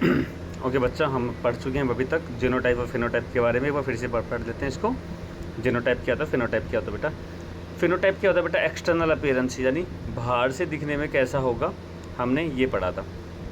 Okay बच्चा, हम पढ़ चुके हैं अभी तक जीनोटाइप और फिनोटाइप के बारे में। एक बार फिर से पढ़ लेते हैं इसको। जीनोटाइप क्या होता है, फिनोटाइप क्या होता है बेटा। फिनोटाइप क्या होता है बेटा, एक्सटर्नल अपीयरेंस, यानी बाहर से दिखने में कैसा होगा, हमने ये पढ़ा था।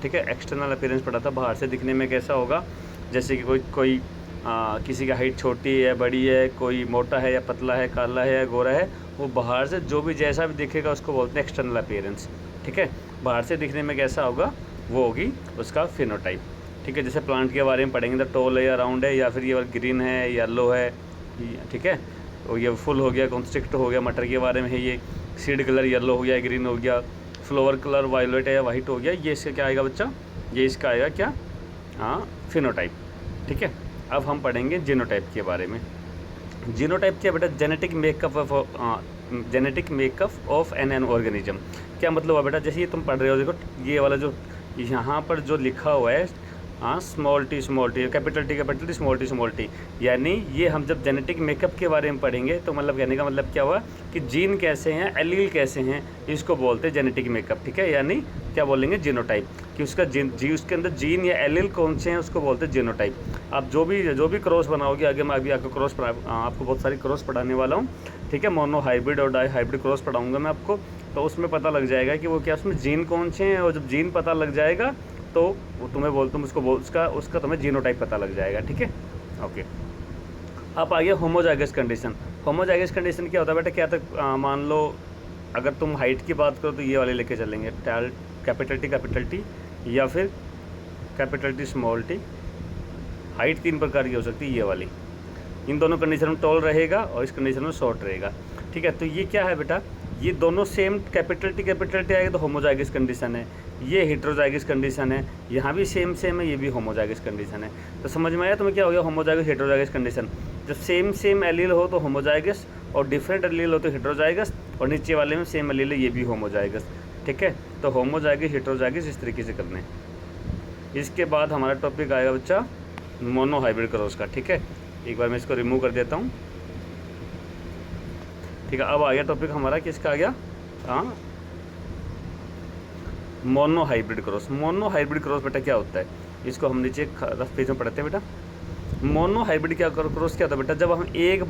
ठीक है, एक्सटर्नल अपीयरेंस पढ़ा था, बाहर से दिखने में कैसा होगा। जैसे कि कोई किसी का हाइट छोटी है, बड़ी है, कोई मोटा है या पतला है, काला है या गोरा है, वो बाहर से जो भी जैसा भी दिखेगा उसको बोलते हैं एक्सटर्नल अपीयरेंस। ठीक है, बाहर से दिखने में कैसा होगा वो होगी उसका फिनोटाइप। ठीक है, जैसे प्लांट के बारे में पढ़ेंगे तो टॉल है या राउंड है, या फिर ये ग्रीन है, येलो है। ठीक है, और ये फुल हो गया, कॉन्स्ट्रिक्ट हो गया। मटर के बारे में है, ये सीड कलर येलो हो गया, ग्रीन हो गया। फ्लावर कलर वायलेट है या वाइट हो गया। ये इसका क्या आएगा बच्चा, ये इसका आएगा क्या, हाँ, फिनोटाइप। ठीक है, अब हम पढ़ेंगे जीनोटाइप के बारे में। जीनोटाइप क्या बेटा, genetic makeup of an organism. क्या मतलब है बेटा, जैसे ये तुम पढ़ रहे हो, देखो ये वाला जो यहाँ पर जो लिखा हुआ है, हाँ, small T, capital T, small T, यानी ये हम जब जेनेटिक मेकअप के बारे में पढ़ेंगे तो मतलब कहने का मतलब क्या हुआ कि जीन कैसे हैं, एलील कैसे हैं, इसको बोलते हैं जेनेटिक मेकअप। ठीक है, यानी क्या बोलेंगे, जीनोटाइप, कि उसका उसके अंदर जीन या एलील कौन से हैं उसको बोलते हैं जीनोटाइप। आप जो भी क्रॉस बनाओगे, आगे मैं अभी आपको बहुत सारी क्रॉस पढ़ाने वाला हूँ। ठीक है, मोनो हाइब्रिड और डाई हाइब्रिड क्रॉस पढ़ाऊँगा मैं आपको, तो उसमें पता लग जाएगा कि वो क्या, उसमें जीन कौन से हैं, और जब जीन पता लग जाएगा तो वो उसका तुम्हें जीनोटाइप पता लग जाएगा। ठीक है, ओके। अब आ गया होमोजाइगस कंडीशन। होमोजाइगस कंडीशन क्या होता है बेटा, क्या तो मान लो अगर तुम हाइट की बात करो तो ये वाले लेके चलेंगे, कैपिटल टी या फिर capital T small T. Height 3 प्रकार की हो सकती है, ये वाली। इन दोनों कंडीशन में टॉल रहेगा और इस कंडीशन में शॉर्ट रहेगा। ठीक है, तो ये क्या है बेटा, ये दोनों सेम कैपिटल टी आएगा तो होमोजाइगस कंडीशन है। ये हेटेरोजाइगस कंडीशन है, यहाँ भी सेम है, ये भी होमोजाइगस कंडीशन है। तो समझ में आया तुम्हें क्या हो गया, होमोजाइगस हेटेरोजाइगस कंडीशन। जब सेम एलील हो तो होमोजाइगस, और डिफरेंट एलील हो तो हेटेरोजाइगस, और नीचे वाले में सेम एलील है, ये भी होमोजाइगस। ठीक है, तो होमोजाइगस हेटेरोजाइगस इस तरीके से करने। इसके बाद हमारा टॉपिक आएगा बच्चा मोनो हाइब्रिड क्रॉस का। ठीक है, एक बार मैं इसको रिमूव कर देता हूँ। ठीक है, अब आ गया टॉपिक हमारा, किसका आ गया, हाँ, mono hybrid cross. Mono hybrid cross बेटा क्या होता है, इसको हम नीचे रफ पेज में पढ़ते हैं बेटा। मोनो हाइब्रिड क्रॉस क्या होता है बेटा, जब हम एक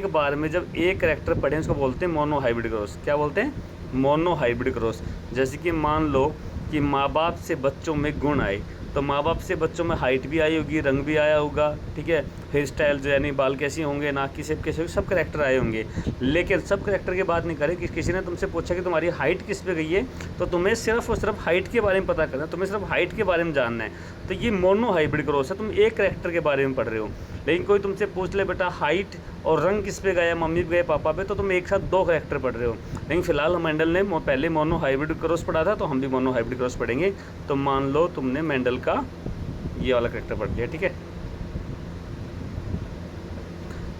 बार में जब एक कैरेक्टर पढ़ें उसको बोलते हैं मोनो हाइब्रिड क्रॉस। क्या बोलते हैं, मोनो हाइब्रिड क्रॉस। जैसे कि मान लो कि माँ बाप से बच्चों में गुण आए, तो माँ बाप से बच्चों में हाइट भी आई होगी, रंग भी आया होगा। ठीक है, हेयर स्टाइल जो यानी बाल कैसे होंगे, नाक की शेप कैसे होगी, सब करेक्टर आए होंगे। लेकिन सब करेक्टर की बात नहीं करें कि किसी ने तुमसे पूछा कि तुम्हारी हाइट किस पे गई है, तो तुम्हें सिर्फ और सिर्फ हाइट के बारे में पता करना है, तुम्हें सिर्फ हाइट के बारे में जानना है। तो ये मोनो हाइब्रिड क्रॉस है, तुम एक करेक्टर के बारे में पढ़ रहे हो। लेकिन कोई तुमसे पूछ ले बेटा हाइट और रंग किस पे गया, मम्मी पे गए, पापा पे, तो तुम एक साथ 2 करेक्टर पढ़ रहे हो। लेकिन फिलहाल मेंडल ने पहले मोनो हाइब्रिड क्रॉस पढ़ा था, तो हम भी मोनो हाइब्रिड क्रॉस पढ़ेंगे। तो मान लो तुमने मेंडल का ये वाला करेक्टर पढ़ लिया। ठीक है,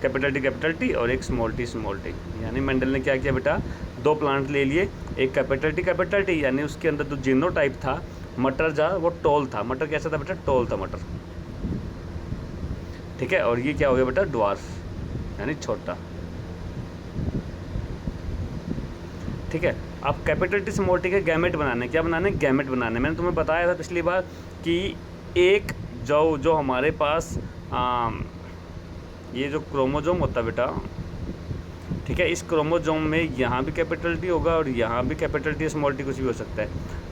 कैपिटल टी और एक स्मॉल टी, यानी मेंडल ने क्या किया बेटा, 2 प्लांट ले लिए, एक कैपिटल टी यानी उसके अंदर जो जीनोटाइप था मटर वो टॉल था। मटर कैसा था बेटा, टॉल था मटर। ठीक है, और ये क्या हो गया बेटा, ड्वार्फ यानी छोटा। ठीक है, अब कैपिटल टी स्मॉल टी के गैमेट बनाने, क्या बनाने, गैमेट बनाने। मैंने तुम्हें बताया था पिछली बार कि एक जो हमारे पास ये जो क्रोमोजोम होता है बेटा, ठीक है, इस क्रोमोजोम में यहाँ भी कैपिटल टी होगा और यहाँ भी कैपिटल टी स्मॉल टी कुछ भी हो सकता है।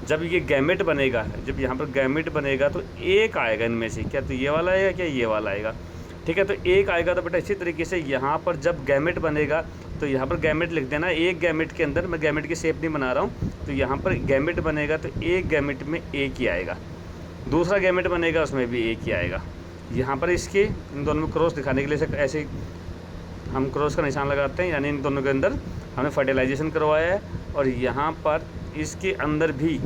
जब ये गैमेट बनेगा, जब यहाँ पर गैमेट बनेगा तो एक आएगा इनमें से, क्या तो ये वाला आएगा, क्या ये वाला आएगा। ठीक है, तो एक आएगा। तो बेटा इसी तरीके से यहाँ पर जब गैमेट बनेगा तो यहाँ पर गैमेट लिख देना। एक गैमेट के अंदर, मैं गैमेट की शेप नहीं बना रहा हूँ, तो यहाँ पर गैमेट बनेगा तो एक गैमेट में एक ही आएगा, दूसरा गैमेट बनेगा उसमें भी एक ही आएगा। यहाँ पर इसके इन दोनों में क्रॉस दिखाने के लिए ऐसे हम क्रॉस का निशान लगाते हैं, यानी इन दोनों के अंदर हमने फर्टिलाइजेशन करवाया है। और यहाँ पर इसके अंदर भी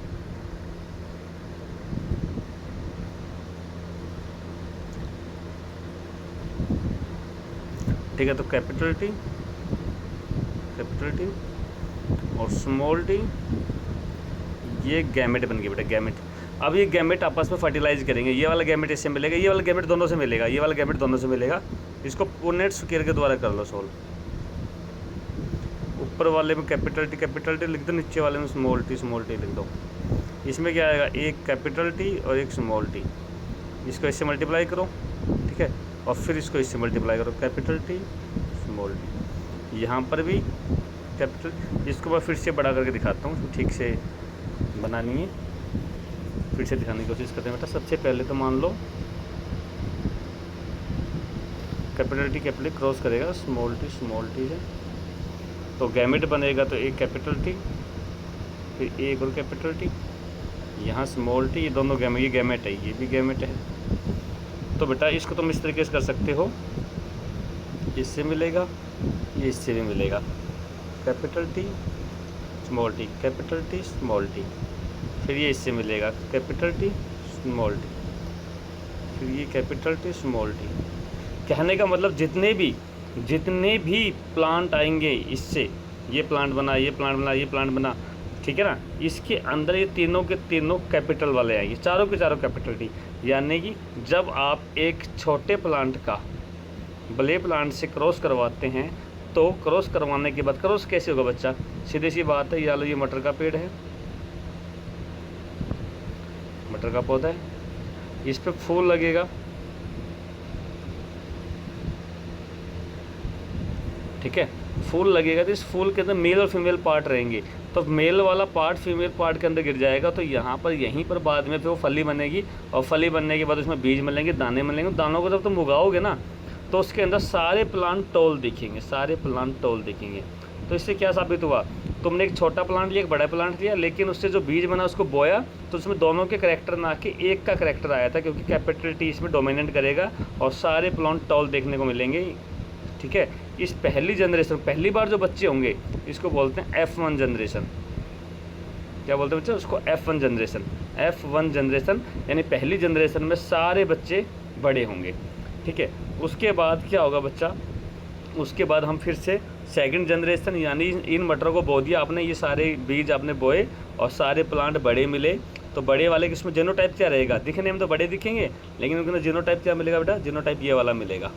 ठीक है, तो कैपिटल टी और स्मॉल टी, ये गैमेट बन गया बेटा, गैमेट। अब ये गैमेट आपस में फर्टिलाइज करेंगे, ये वाला गैमेट इससे मिलेगा, ये वाला गैमेट दोनों से मिलेगा, ये वाला गैमेट दोनों से मिलेगा। इसको पुनेट स्क्वायर के द्वारा कर लो सोल्व। ऊपर वाले में कैपिटल टी लिख दो, नीचे वाले में स्मॉल टी लिख दो। इसमें क्या आएगा, एक कैपिटल टी और एक स्मॉल टी, इसको इससे मल्टीप्लाई करो, ठीक है, और फिर इसको इससे मल्टीप्लाई करो, कैपिटल टी स्मॉल टी। यहाँ पर भी कैपिटल, इसको मैं फिर से बड़ा करके दिखाता हूँ, ठीक से बनानी है, फिर से दिखाने की कोशिश करते हैं बेटा। सबसे पहले तो मान लो कैपिटल टी क्रॉस करेगा स्मॉल टी है, तो गैमेट बनेगा, तो एक कैपिटल टी फिर एक और कैपिटल टी, यहाँ स्मॉल टी, ये दोनों गैमेट, ये गैमेट है, ये भी गैमेट है। तो बेटा इसको तुम इस तरीके से कर सकते हो, इससे मिलेगा, ये इससे भी मिलेगा, capital T small T, capital T small T, फिर ये इससे मिलेगा कैपिटल टी स्मॉल टी, फिर ये कैपिटल टी स्मॉल टी। कहने का मतलब जितने भी प्लांट आएंगे इससे, ये प्लांट बना, ये प्लांट बना, ये प्लांट बना, ठीक है ना, इसके अंदर ये तीनों के तीनों कैपिटल वाले आएंगे, चारों के चारों कैपिटल टी। यानी कि जब आप एक छोटे प्लांट का बड़े प्लांट से क्रॉस करवाते हैं, तो क्रॉस करवाने के बाद क्रॉस कैसे होगा बच्चा, सीधी सी बात है, या लो ये मटर का पेड़ है, मटर का पौधा है, इस पे फूल लगेगा, ठीक है, फूल लगेगा, तो इस फूल के अंदर मेल और फीमेल पार्ट रहेंगे, तो मेल वाला पार्ट फीमेल पार्ट के अंदर गिर जाएगा, तो यहाँ पर यहीं पर बाद में फिर वो फली बनेगी, और फली बनने के बाद उसमें बीज मिलेंगे, दाने मिलेंगे, दानों को जब तुम उगाओगे ना, तो उसके अंदर सारे प्लांट टॉल दिखेंगे, सारे प्लांट टॉल दिखेंगे। तो इससे क्या साबित हुआ, तुमने एक छोटा प्लांट लिया, एक बड़ा प्लांट लिया, लेकिन उससे जो बीज बना उसको बोया, तो उसमें दोनों के करेक्टर ना के एक का करेक्टर आया था, क्योंकि कैपिटल टी इसमें डोमिनेट करेगा और सारे प्लांट टॉल देखने को मिलेंगे, ठीक है। इस पहली जनरेशन, पहली बार जो बच्चे होंगे, इसको बोलते हैं F1 जनरेशन। क्या बोलते हैं बच्चे उसको, F1 जनरेशन। F1 जनरेशन यानी पहली जनरेशन में सारे बच्चे बड़े होंगे, ठीक है। उसके बाद क्या होगा बच्चा, उसके बाद हम फिर से सेकंड जनरेशन, यानी इन मटरों को बो दिया आपने, ये सारे बीज आपने बोए और सारे प्लांट बड़े मिले, तो बड़े वाले किसमें जीनोटाइप क्या रहेगा, दिखने में तो बड़े दिखेंगे, लेकिन उनके अंदर जीनोटाइप क्या मिलेगा बेटा, जीनोटाइप ये वाला मिलेगा।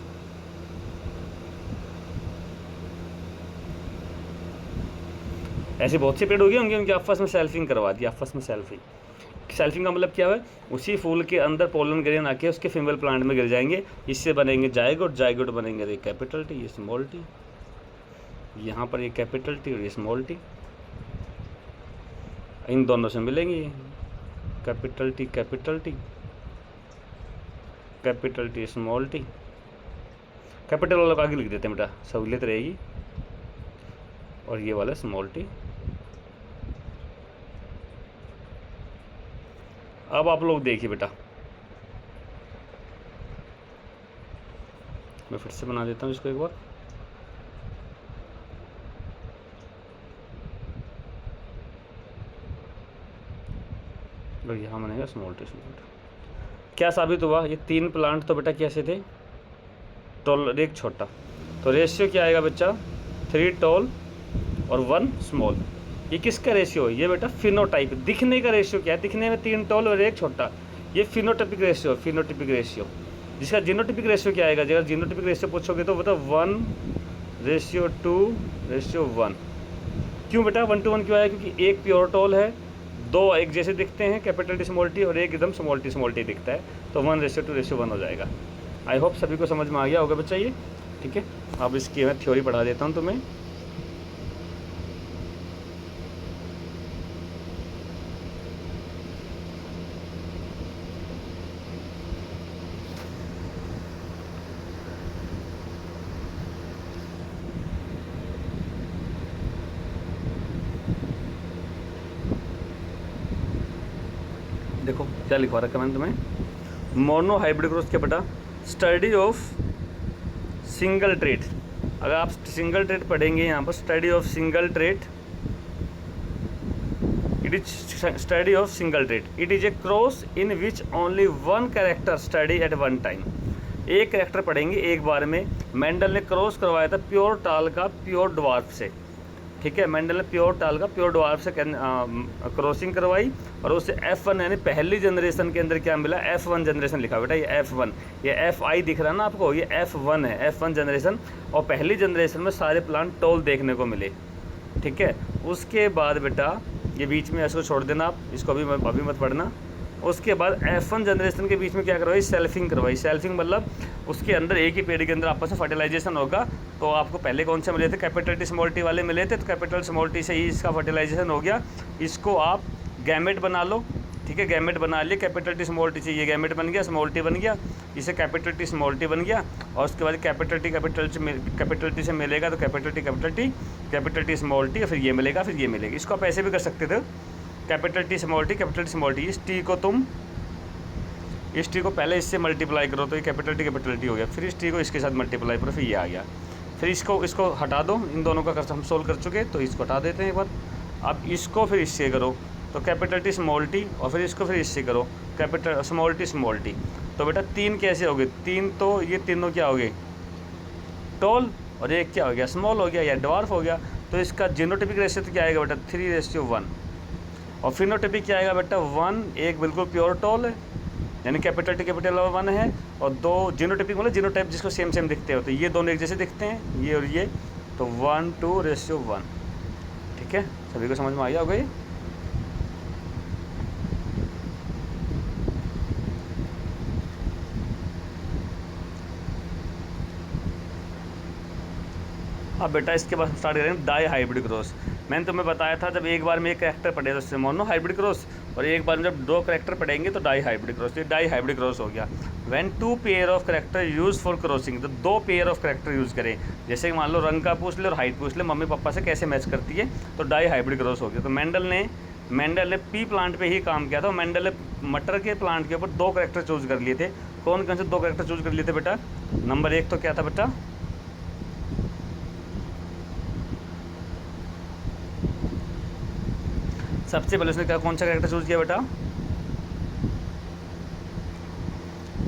ऐसे बहुत से पेड़ हो गए होंगे, उनकी आपस में सेल्फिंग करवा दी, आपस में सेल्फिंग का मतलब क्या है, उसी फूल के अंदर पोलन ग्रेन आके उसके फीमेल प्लांट में गिर जाएंगे, इससे बनेंगे जायगोट, जायगोट बनेंगे ये कैपिटल टी, ये स्मॉल टी, यहाँ पर ये कैपिटल टी और ये स्मॉल टी, इन दोनों से मिलेंगे capital T, capital T, capital T small T. Capital वाला को आगे लिख देते हैं बेटा, सहूलियत रहेगी, और ये वाला स्मॉल टी। अब आप लोग देखिए बेटा, मैं फिर से बना देता हूँ इसको एक बार, और यहाँ बनेगा स्मॉल टी, स्मॉल टी। क्या साबित हुआ, ये तीन प्लांट तो बेटा कैसे थे, टॉल एक छोटा, तो रेशियो क्या आएगा बच्चा, 3 टॉल और 1 स्मॉल। ये किसका रेशियो है, ये बेटा फिनोटाइप, दिखने का रेशियो क्या है, दिखने में 3 टॉल और 1 छोटा, ये फिनोटाइपिक रेशियो, फिनोटाइपिक रेशियो। जिसका जीनोटाइपिक रेशियो क्या आएगा, अगर जीनोटाइपिक रेशियो पूछोगे तो बता 1:2:1। क्यों बेटा 1:1 क्यों आया, क्योंकि एक प्योर टॉल है, दो एक जैसे दिखते हैं कैपिटल टी स्मॉल टी, और एक एकदम स्मॉल टी दिखता है, तो 1:2:1 हो जाएगा। आई होप सभी को समझ में आ गया होगा बच्चा ये, ठीक है। अब इसकी मैं थ्योरी पढ़ा देता हूँ तुम्हें। देखो क्या लिखवा रखा मैंने तुम्हें, मोनो हाइब्रिड क्रॉस क्या बेटा, स्टडी ऑफ सिंगल ट्रेट। अगर आप सिंगल ट्रेट पढ़ेंगे यहाँ पर, study of single trait, it is study of single trait, it is a cross in which only one character study eight one time. एक character पढ़ेंगे एक बार में। मेंडल ने क्रॉस करवाया था प्योर टाल का प्योर ड्वार्फ से, ठीक है। मेंडल ने प्योर टाल का प्योर ड्वार्फ से क्रॉसिंग करवाई, और उससे F1 यानी पहली जनरेशन के अंदर क्या मिला, F1 जनरेशन लिखा बेटा, ये F1, ये FI दिख रहा है ना आपको, ये F1 है, F1 जनरेशन। और पहली जनरेशन में सारे प्लांट टॉल देखने को मिले, ठीक है। उसके बाद बेटा ये बीच में इसको छोड़ देना आप, इसको अभी मत पढ़ना। उसके बाद F1 जनरेशन के बीच में क्या करवाई, सेल्फिंग करवाई। सेल्फिंग मतलब उसके अंदर एक ही पेड़ के अंदर आपस में फर्टिलाइजेशन होगा। तो आपको पहले कौन से मिले थे, कैपिटल टी स्मॉल टी वाले मिले थे, तो कैपिटल स्मॉल टी से ही इसका फर्टिलाइजेशन हो गया। इसको आप गैमेट बना लो, ठीक है, गैमेट बना लिए। कैपिटल टी स्मॉल टी से ये गैमेट बन गया, स्मॉल टी बन गया, इसे कैपिटल टी स्मॉल टी बन गया। और उसके बाद कैपिटल टी से मिलेगा तो कैपिटल टी स्मॉल टी, फिर ये मिलेगा, फिर ये मिलेगा। इसको आप ऐसे भी कर सकते थे, कैपिटल टी स्मॉल टी। इस टी को पहले इससे मल्टीप्लाई करो तो ये कैपिटल टी हो गया, फिर इस टी को इसके साथ मल्टीप्लाई करो, फिर ये आ गया। फिर इसको हटा दो, इन दोनों का हम सोल्व कर चुके, तो इसको हटा देते हैं एक बार। अब इसको फिर इससे करो तो कैपिटल टी स्मॉल टी, और फिर इसको फिर इससे करो कैपिटल स्मॉल टी। तो बेटा 3 कैसे हो गए, 3 तो ये तीनों क्या हो गए, टॉल, और एक क्या हो गया, स्मॉल हो गया या डवार्फ हो गया। तो इसका जीनोटाइपिक रेशियो तो क्या आएगा बेटा, 3:1। और फिनोटाइपिक क्या आएगा बेटा, 1, एक बिल्कुल प्योर टॉल है यानी कैपिटल टी 1 है, और 2 जीनोटाइपिक मतलब जीनोटाइप जिसको सेम दिखते हो, तो ये दोनों एक जैसे दिखते हैं, ये और ये, तो 1:1। ठीक है, सभी को समझ में आ गया होगा ये। अब बेटा इसके बाद स्टार्ट करेंगे डाई हाइब्रिड क्रॉस। मैंने तुम्हें बताया था जब एक बार में एक करैक्टर पढ़े तो उससे मोनो हाइब्रिड क्रॉस, और एक बार में जब 2 करैक्टर पढ़ेंगे तो डाई हाइब्रिड क्रॉस। ये डाई हाइब्रिड क्रॉस हो गया। When 2 pair of character use for crossing, तो 2 पेयर ऑफ करैक्टर यूज़ करें। जैसे कि मान लो रंग का पूछ ले और हाइट पूछ ले, मम्मी पापा से कैसे मैच करती है, तो डाई हाइब्रिड क्रॉस हो गया। तो मेंडल ने पी प्लांट पे ही काम किया था। मेंडल ने मटर के प्लांट के ऊपर 2 करैक्टर चूज कर लिए थे। कौन कौन से 2 करैक्टर चूज कर लिए थे बेटा, नंबर 1 तो क्या था बेटा, सबसे पहले उसने क्या कौन सा कैरेक्टर चूज किया बेटा,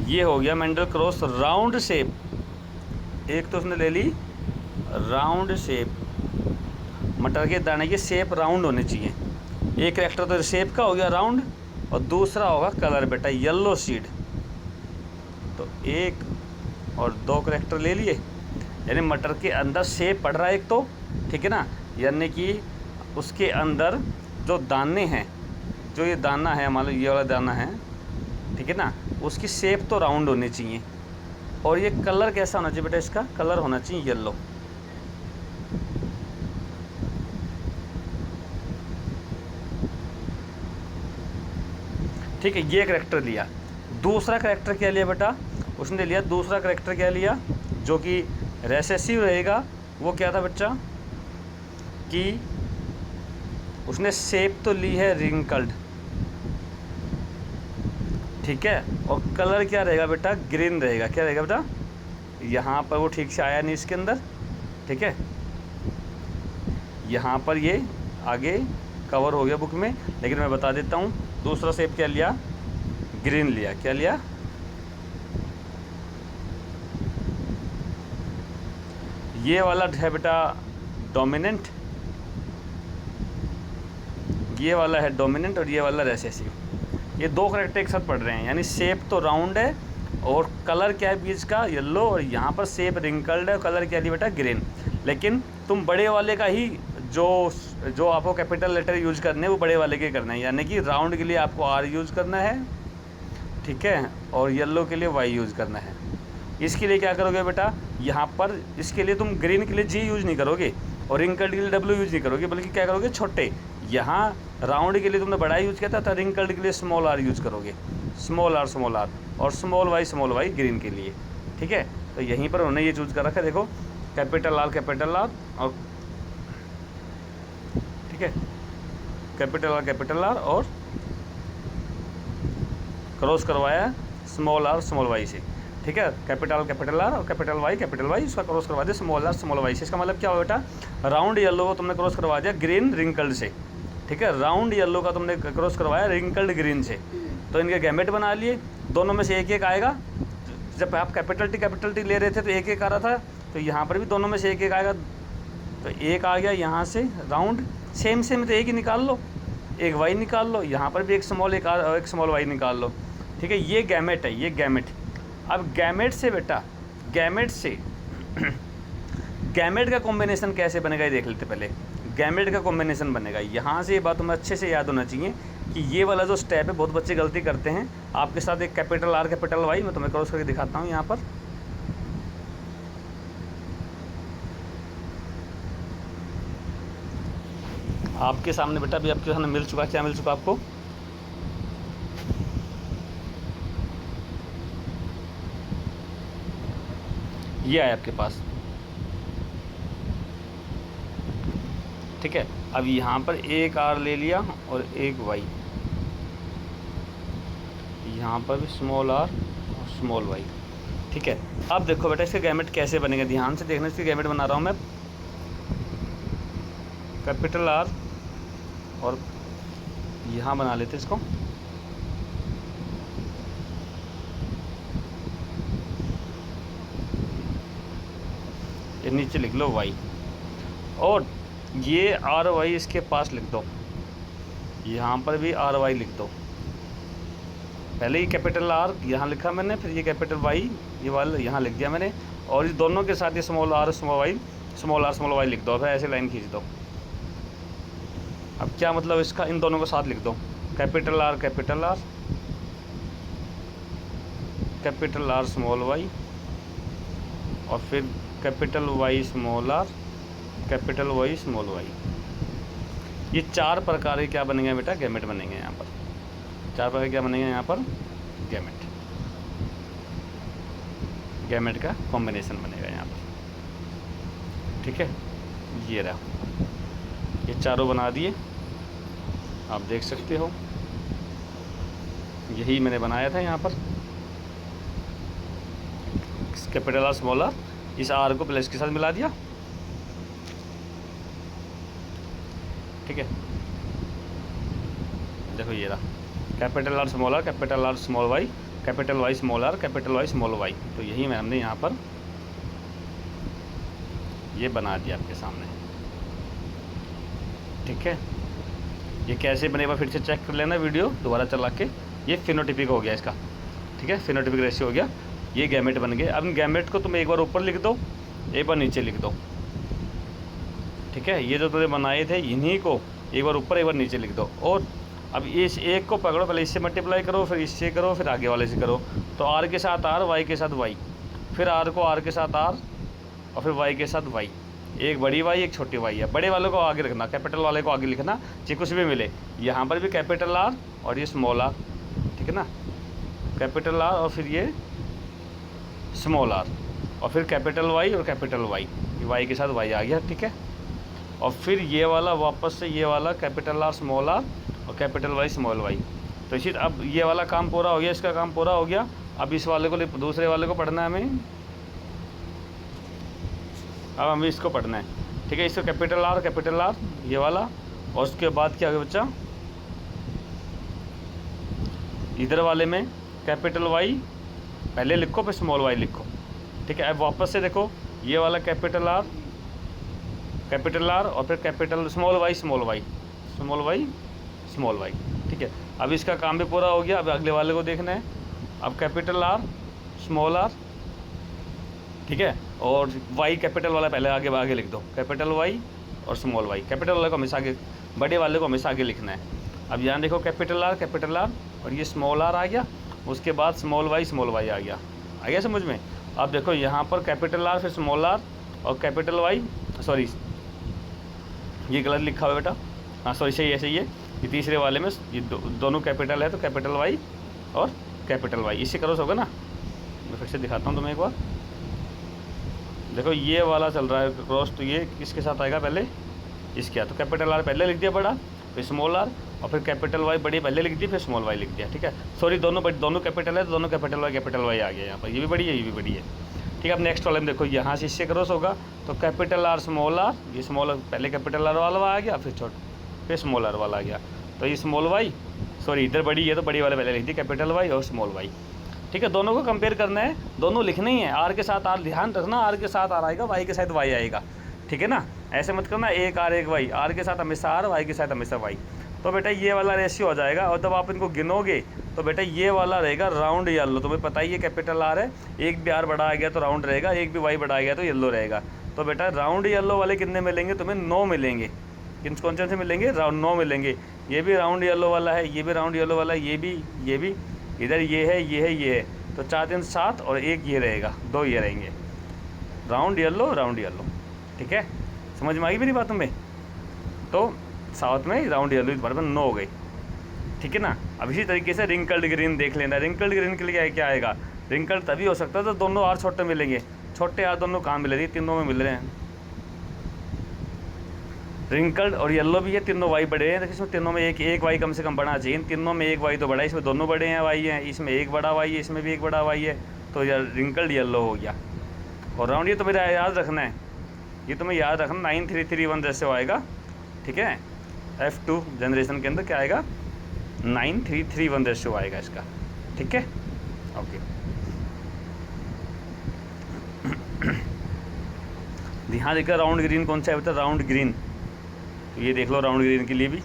ये हो गया मेंडल क्रॉस राउंड शेप। एक तो उसने ले ली राउंड शेप, मटर के दाने की शेप राउंड होनी चाहिए। एक कैरेक्टर तो शेप का हो गया राउंड, और दूसरा होगा कलर बेटा येलो सीड। तो 1 और 2 कैरेक्टर ले लिए, यानी मटर के अंदर शेप पड़ रहा है एक तो, ठीक है ना, यानी कि उसके अंदर जो दाने हैं, जो ये दाना है मान लो ये वाला दाना है, ठीक है ना, उसकी शेप तो राउंड होनी चाहिए। और ये कलर कैसा होना चाहिए बेटा, इसका कलर होना चाहिए येलो। ठीक है, ये करैक्टर लिया। दूसरा करैक्टर क्या लिया बेटा, उसने लिया दूसरा करैक्टर क्या लिया जो कि रेसेसिव रहेगा। वो क्या था बच्चा कि उसने शेप तो ली है रिंकल्ड, ठीक है, और कलर क्या रहेगा बेटा, ग्रीन रहेगा। क्या रहेगा बेटा, यहाँ पर वो ठीक से आया नहीं इसके अंदर, ठीक है, यहाँ पर ये आगे कवर हो गया बुक में, लेकिन मैं बता देता हूँ। दूसरा शेप क्या लिया, ग्रीन लिया। क्या लिया, ये वाला है बेटा डोमिनेंट, ये वाला है डोमिनेंट और ये वाला रेसेसिव। ये 2 करैक्टर एक साथ पढ़ रहे हैं, यानी शेप तो राउंड है और कलर क्या है बीच का, येलो, और यहाँ पर शेप रिंकल्ड है, कलर क्या है बेटा ग्रीन। लेकिन तुम बड़े वाले का ही जो आपको कैपिटल लेटर यूज करने हैं वो बड़े वाले के करना है, यानी कि राउंड के लिए आपको R यूज़ करना है, ठीक है, और येलो के लिए Y यूज़ करना है। इसके लिए क्या करोगे बेटा, यहाँ पर इसके लिए तुम ग्रीन के लिए G यूज़ नहीं करोगे और रिंकल्ड के लिए W यूज़ नहीं करोगे, बल्कि क्या करोगे छोटे। यहाँ राउंड के लिए तुमने बड़ा यूज़ किया था, तो रिंकल्ड के लिए स्मॉल r यूज़ करोगे, स्मॉल r और स्मॉल y ग्रीन के लिए, ठीक है। तो यहीं पर उन्होंने ये चूज़ कर रखा है, देखो कैपिटल R और ठीक है, कैपिटल R और क्रॉस करवाया स्मॉल y से, ठीक है, कैपिटल R और कैपिटल Y इसका क्रॉस करवा दिया स्मॉल y से। इसका मतलब क्या हुआ बेटा, राउंड येलो को तुमने क्रॉस करवा दिया ग्रीन रिंकल्ड से, ठीक है, राउंड येलो का तुमने क्रॉस करवाया रिंकल्ड ग्रीन से। तो इनके गैमेट बना लिए, दोनों में से एक एक आएगा। जब आप कैपिटल टी ले रहे थे तो एक एक आ रहा था, तो यहाँ पर भी दोनों में से एक एक आएगा। तो एक आ गया यहाँ से राउंड, सेम तो एक ही निकाल लो, एक वाई निकाल लो, यहाँ पर भी एक स्मॉल वाई निकाल लो, ठीक है। ये गैमेट है, ये गैमेट। अब गैमेट से बेटा, गैमेट का कॉम्बिनेशन कैसे बनेगा ये देख लेते पहले। गैमेट का कॉम्बिनेशन बनेगा। यहाँ से ये बात तुम्हें अच्छे से याद होना चाहिए कि ये वाला जो स्टेप है बहुत बच्चे गलती करते हैं। आपके साथ एक कैपिटल आर कैपिटल वाई, मैं तुम्हें क्रॉस करके दिखाता हूँ यहाँ पर। आपके सामने बेटा अभी आपके सामने मिल चुका, क्या मिल चुका आपको? ये आया आपके पास, ठीक है। अब यहाँ पर एक आर ले लिया और एक वाई, यहाँ पर भी स्मॉल आर और स्मॉल वाई, ठीक है। अब देखो बेटा इसके गैमेट कैसे बनेंगे, ध्यान से देखना। इसके गैमेट बना रहा हूँ मैं, कैपिटल आर और यहाँ बना लेते इसको, ये नीचे लिख लो वाई, और ये आर वाई इसके पास लिख दो, यहाँ पर भी आर वाई लिख दो। पहले ये कैपिटल आर यहाँ लिखा मैंने, फिर ये कैपिटल वाई ये वाला यहाँ लिख दिया मैंने, और इस दोनों के साथ ये small R small Y, small R small Y लिख दो। फिर ऐसे लाइन खींच दो। अब क्या मतलब इसका, इन दोनों को साथ लिख दो, capital R capital R, capital R small Y, और फिर capital Y small R, capital Y small Y. ये 4 प्रकार के क्या बनेंगे बेटा, गैमेट बनेंगे यहाँ पर। 4 प्रकार क्या बनेंगे यहाँ पर, गैमेट, गैमेट का कॉम्बिनेशन बनेगा यहाँ पर, ठीक है। ये रहा, ये चारों बना दिए, आप देख सकते हो। यही मैंने बनाया था यहाँ पर, कैपिटल आर स्मॉल आर, इस आर को प्लस के साथ मिला दिया, ठीक है। देखो ये रहा, capital R small R, capital R small Y, capital Y small R, capital Y small Y. तो यही हमने यहाँ पर ये बना दिया आपके सामने, ठीक है। ये कैसे बनेगा फिर से चेक कर लेना वीडियो दोबारा चला के। ये फिनोटिपिक हो गया इसका, ठीक है, फिनोटिपिक रेशियो हो गया, ये गैमेट बन गए। अब गैमेट को तुम एक बार ऊपर लिख दो, एक बार नीचे लिख दो, ठीक है। ये जो तुमने बनाए थे इन्हीं को एक बार ऊपर एक बार नीचे लिख दो, और अब इस एक को पकड़ो, पहले इससे मल्टीप्लाई करो, फिर इससे करो, फिर आगे वाले से करो। तो आर के साथ आर, वाई के साथ वाई, फिर आर को आर के साथ आर, और फिर वाई के साथ वाई। एक बड़ी वाई एक छोटी वाई है, बड़े वाले को आगे रखना, कैपिटल वाले को आगे लिखना, चाहे कुछ भी मिले। यहाँ पर भी कैपिटल आर और ये स्मॉल आर, ठीक है ना, कैपिटल आर और फिर ये स्मॉल आर, और फिर कैपिटल वाई और कैपिटल वाई, वाई के साथ वाई आ गया, ठीक है। और फिर ये वाला वापस से ये वाला कैपिटल आर स्मॉल आर और कैपिटल वाई स्मॉल वाई। तो इसी अब ये वाला काम पूरा हो गया, इसका काम पूरा हो गया। अब इस वाले को दूसरे वाले को पढ़ना है हमें, अब हमें इसको पढ़ना है, ठीक है। इसको कैपिटल आर ये वाला, और उसके बाद क्या होगा बच्चा, इधर वाले में कैपिटल वाई पहले लिखो फिर स्मॉल वाई लिखो, ठीक है। अब वापस से देखो ये वाला कैपिटल आर और फिर capital small Y small Y small Y small Y, ठीक है। अब इसका काम भी पूरा हो गया। अब अगले वाले को देखना है। अब कैपिटल आर स्मॉल आर, ठीक है, और वाई कैपिटल वाला पहले आगे लिख दो, कैपिटल वाई और स्मॉल वाई। कैपिटल वाले को हमेशा आगे, बड़े वाले को हमेशा आगे लिखना है। अब यहाँ देखो कैपिटल आर और ये स्मॉल आर आ गया, उसके बाद स्मॉल वाई आ गया समझ में। अब देखो यहाँ पर कैपिटल आर फिर स्मॉल आर और कैपिटल वाई, सॉरी ये गलत लिखा हुआ बेटा, हाँ सॉरी सही है ये तीसरे वाले में ये दोनों कैपिटल है, तो कैपिटल वाई और कैपिटल वाई इससे करो होगा ना। मैं फिर से दिखाता हूँ तुम्हें एक बार। देखो ये वाला चल रहा है क्रॉस, तो ये किसके साथ आएगा, पहले इसके, तो कैपिटल आर पहले लिख दिया बड़ा, फिर स्मॉल आर, और फिर कैपिटल वाई बड़ी पहले लिख दी, फिर स्मॉल वाई लिख दिया, ठीक है। सॉरी दोनों कैपिटल है, तो दोनों कैपिटल वाई आ गया यहाँ पर, ये भी बड़ी है ये भी बड़ी है, ठीक है। अब नेक्स्ट वाले में देखो यहाँ से इससे क्रॉस होगा, तो कैपिटल आर स्मॉल आर, ये स्मॉल पहले कैपिटल आर वाला आ गया, फिर स्मॉल आर वाला आ गया, तो ये स्मॉल वाई, सॉरी इधर बड़ी है तो बड़ी वाले पहले लिख दी, कैपिटल वाई और स्मॉल वाई, ठीक है। दोनों को कंपेयर करना है, दोनों लिखने ही है। आर के साथ आर, ध्यान रखना आर के साथ आर आएगा, वाई के साथ वाई आएगा, ठीक है ना। ऐसे मत करना एक आर एक वाई, आर के साथ हमेशा आर, वाई के साथ हमेशा वाई। तो बेटा ये वाला रेशियो हो जाएगा। और जब आप इनको गिनोगे तो बेटा ये वाला रहेगा राउंड येलो, तुम्हें पता ही है कैपिटल आर है, एक भी आर बड़ा आ गया तो राउंड रहेगा, एक भी वाई बड़ा आ गया तो येलो रहेगा। तो बेटा राउंड येलो वाले कितने मिलेंगे तुम्हें, 9 मिलेंगे, कौन से मिलेंगे, राउंड 9 मिलेंगे। ये भी राउंड येलो वाला है, ये भी राउंड येलो वाला है, ये भी इधर ये है। तो 4 3 7 और एक ये रहेगा, 2 ये रहेंगे, राउंड येलो। ठीक है, समझ में आई मेरी बातों में। तो साउथ में राउंड येलो इस बार में 9 हो गई। ठीक है ना। अब इसी तरीके से रिंकल्ड ग्रीन देख लेना। रिंकल्ड ग्रीन के लिए क्या आएगा, रिंकल्ड तभी हो सकता है तो दोनों आर छोटे मिलेंगे। छोटे आर दोनों कहाँ मिले, तीनों में मिल रहे हैं। रिंकल्ड और येलो भी है, तीनों वाई बड़े हैं। देखिए इसमें तीनों में एक वाई कम से कम बढ़ना चाहिए। इन तीनों में एक वाई तो बड़ा है, इसमें दोनों बड़े हैं वाई हैं, इसमें एक बड़ा वाई है, इसमें भी एक बड़ा वाई है। तो यार रिंकल्ड येलो हो गया। और राउंड ये तो मेरा याद रखना है, ये तुम्हें याद रखना 9331 जैसे आएगा। ठीक है, F2 जनरेशन के अंदर क्या आएगा, 9331 रेशियो आएगा इसका। ठीक है, ओके। ध्यान देखकर राउंड ग्रीन कौन सा है बता, राउंड ग्रीन। तो ये देख लो राउंड ग्रीन के लिए भी,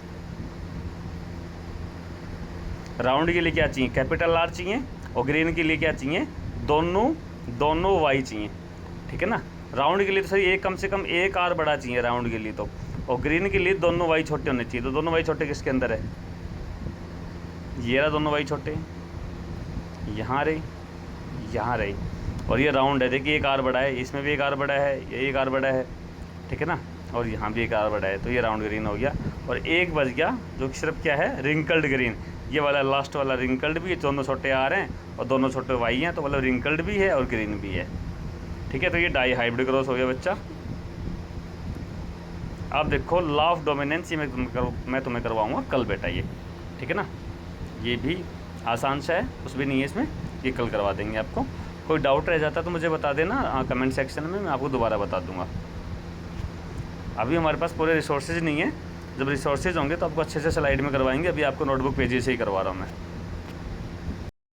राउंड के लिए क्या चाहिए, कैपिटल आर चाहिए, और ग्रीन के लिए क्या चाहिए, दोनों वाई चाहिए। ठीक है ना। राउंड के लिए तो सही एक कम से कम एक आर बड़ा चाहिए राउंड के लिए तो, और ग्रीन के लिए दोनों वाई छोटे होने चाहिए। तो दोनों वाई छोटे किसके अंदर है, ये रहा दोनों वाई छोटे, यहाँ रही, और ये राउंड है। देखिए एक आर बड़ा है, इसमें भी एक आर बड़ा है, ये एक आर बड़ा है। ठीक है ना, और यहाँ भी एक आर बड़ा है। तो ये राउंड ग्रीन हो गया। और एक बच गया जो कि सिर्फ क्या है, रिंकल्ड ग्रीन। ये वाला लास्ट वाला रिंकल्ड भी है, दोनों छोटे आर हैं और दोनों छोटे वाई हैं, तो मतलब रिंकल्ड भी है और ग्रीन भी है। ठीक है, तो ये डाई हाइब्रिड क्रॉस हो गया बच्चा। अब देखो लॉ ऑफ डोमिनेंस, ये मैं तुम्हें करवाऊँगा कल बेटा ये। ठीक है ना, ये भी आसान सा है, कुछ भी नहीं है इसमें, ये कल करवा देंगे आपको। कोई डाउट रह जाता तो मुझे बता देना कमेंट सेक्शन में, मैं आपको दोबारा बता दूंगा। अभी हमारे पास पूरे रिसोर्सेज नहीं है, जब रिसोर्सेज होंगे तो आपको अच्छे से स्लाइड में करवाएंगे। अभी आपको नोटबुक पेजेस से ही करवा रहा हूँ मैं।